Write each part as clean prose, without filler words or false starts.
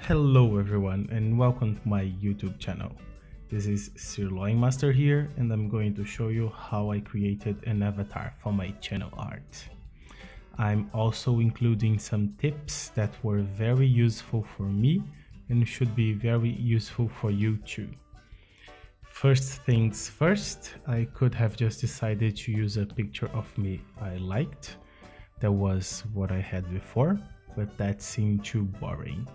Hello everyone and welcome to my YouTube channel. This is Sirloin Master here and I'm going to show you how I created an avatar for my channel art. I'm also including some tips that were very useful for me and should be very useful for you too. First things first, I could have just decided to use a picture of me I liked. That was what I had before, but that seemed too boring.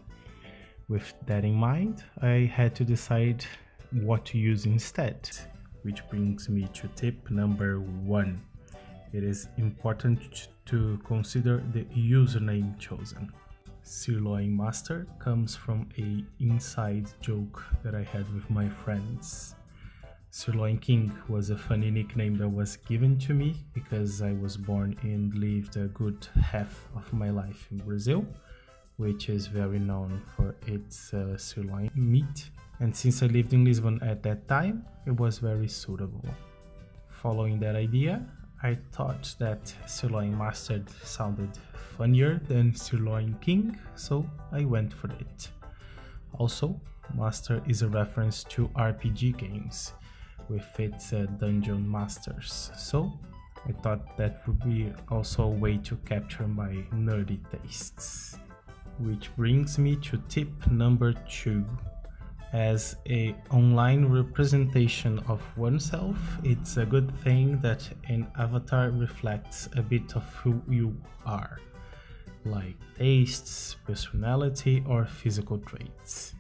With that in mind, I had to decide what to use instead, which brings me to tip number 1. It is important to consider the username chosen. Sirloin Master comes from an inside joke that I had with my friends. Sirloin King was a funny nickname that was given to me because I was born and lived a good half of my life in Brazil, which is very known for its sirloin meat, and since I lived in Lisbon at that time, it was very suitable. Following that idea, I thought that Sirloin Master sounded funnier than Sirloin King, so I went for it. Also, Master is a reference to RPG games with its dungeon masters, so I thought that would be also a way to capture my nerdy tastes. Which brings me to tip number 2. As an online representation of oneself, it's a good thing that an avatar reflects a bit of who you are, like tastes, personality, or physical traits.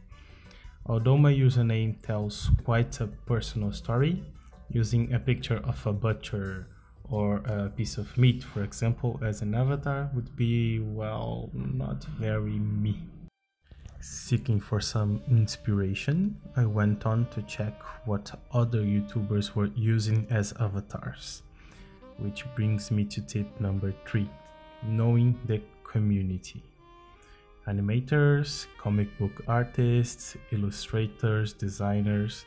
Although my username tells quite a personal story, using a picture of a butcher or a piece of meat, for example, as an avatar would be, well, not very me. Seeking for some inspiration, I went on to check what other YouTubers were using as avatars, which brings me to tip number 3, knowing the community. Animators, comic book artists, illustrators, designers,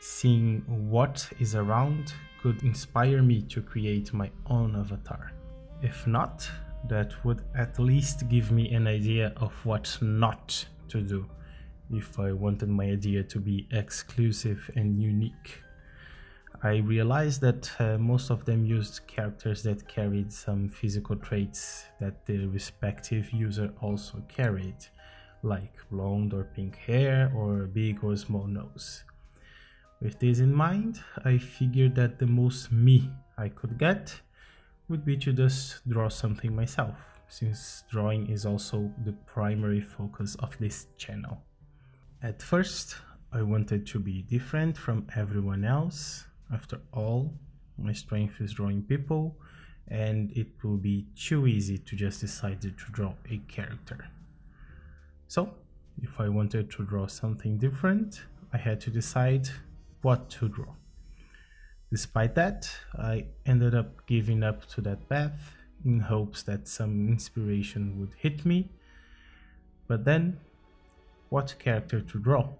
seeing what is around could inspire me to create my own avatar. If not, that would at least give me an idea of what not to do if I wanted my idea to be exclusive and unique. I realized that most of them used characters that carried some physical traits that the respective user also carried, like blonde or pink hair or a big or small nose. With this in mind, I figured that the most me I could get would be to just draw something myself, since drawing is also the primary focus of this channel. At first, I wanted to be different from everyone else. After all, my strength is drawing people, and it will be too easy to just decide to draw a character. So, if I wanted to draw something different, I had to decide what to draw. Despite that, I ended up giving up to that path in hopes that some inspiration would hit me. But then, what character to draw?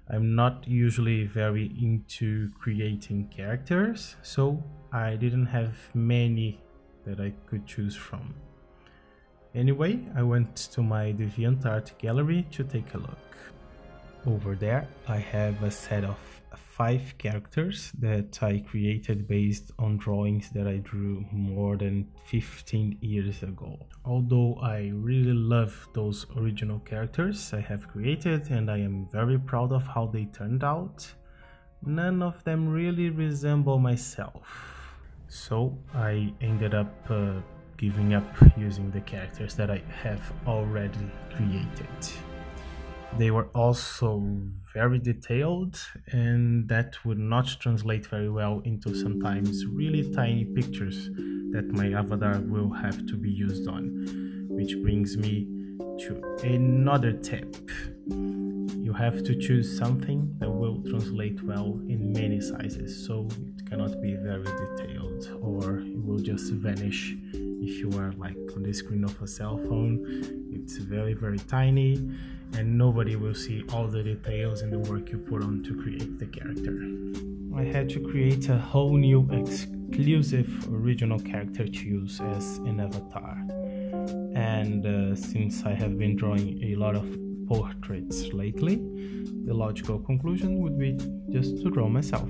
I'm not usually very into creating characters, so I didn't have many that I could choose from. Anyway, I went to my DeviantArt gallery to take a look. Over there, I have a set of 5 characters that I created based on drawings that I drew more than 15 years ago. Although I really love those original characters I have created and I am very proud of how they turned out, none of them really resemble myself. So I ended up giving up using the characters that I have already created. They were also very detailed, and that would not translate very well into sometimes really tiny pictures that my avatar will have to be used on, which brings me to another tip. You have to choose something that will translate well in many sizes, so it cannot be very detailed or it will just vanish. If you are like on the screen of a cell phone, it's very tiny and nobody will see all the details and the work you put on to create the character. I had to create a whole new exclusive original character to use as an avatar. And since I have been drawing a lot of portraits lately, the logical conclusion would be just to draw myself.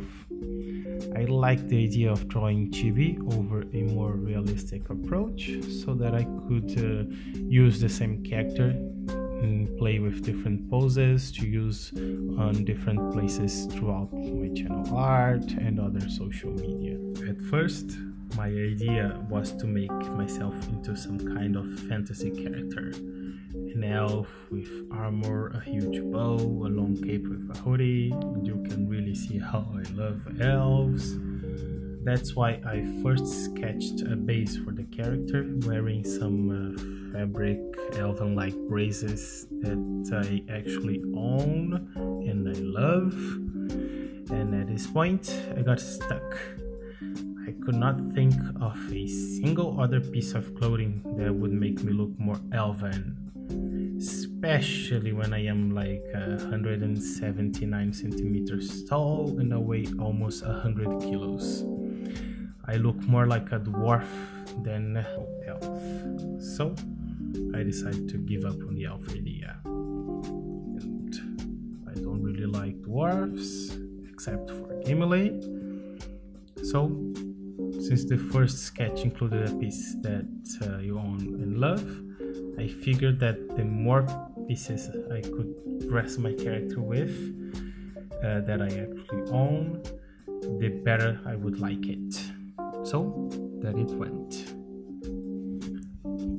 I like the idea of drawing chibi over a more realistic approach so that I could use the same character and play with different poses to use on different places throughout my channel art and other social media. At first, my idea was to make myself into some kind of fantasy character. An elf with armor, a huge bow, a long cape with a hoodie. You can really see how I love elves. That's why I first sketched a base for the character, wearing some fabric elven-like braces that I actually own and I love. And at this point, I got stuck. I could not think of a single other piece of clothing that would make me look more elven. Especially when I am like 179 centimeters tall and I weigh almost 100 kilos. I look more like a dwarf than an elf. So I decided to give up on the elf idea. And I don't really like dwarfs except for gameplay. So since the first sketch included a piece that you own and love, I figured that the more pieces I could dress my character with that I actually own, the better I would like it. So that it went.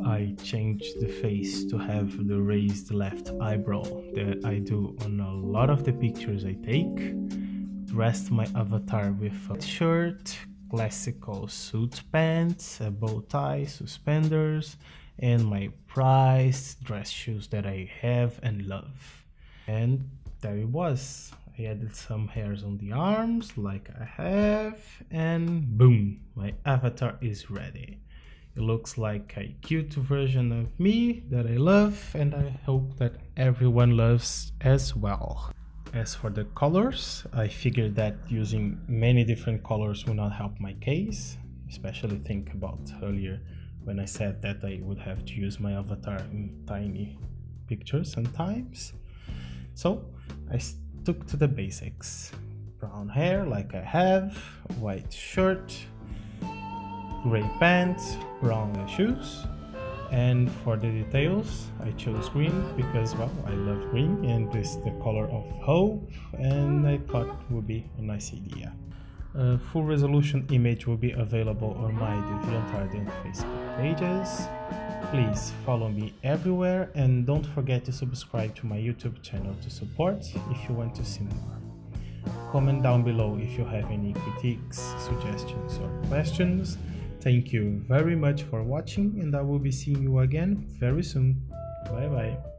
I changed the face to have the raised left eyebrow that I do on a lot of the pictures I take. Dressed my avatar with a shirt, classical suit pants, a bow tie, suspenders, and my prized dress shoes that I have and love. And there it was. I added some hairs on the arms like I have, and boom, my avatar is ready. It looks like a cute version of me that I love, and I hope that everyone loves as well. As for the colors, I figured that using many different colors will not help my case, especially think about earlier when I said that I would have to use my avatar in tiny pictures sometimes. So I stuck to the basics. Brown hair like I have, white shirt, gray pants, brown shoes, and for the details I chose green because, well, I love green and this is the color of hope, and I thought it would be a nice idea. A full resolution image will be available on my DeviantArt and Facebook pages. Please follow me everywhere and don't forget to subscribe to my YouTube channel to support if you want to see more. Comment down below if you have any critiques, suggestions or questions. Thank you very much for watching, and I will be seeing you again very soon. Bye bye.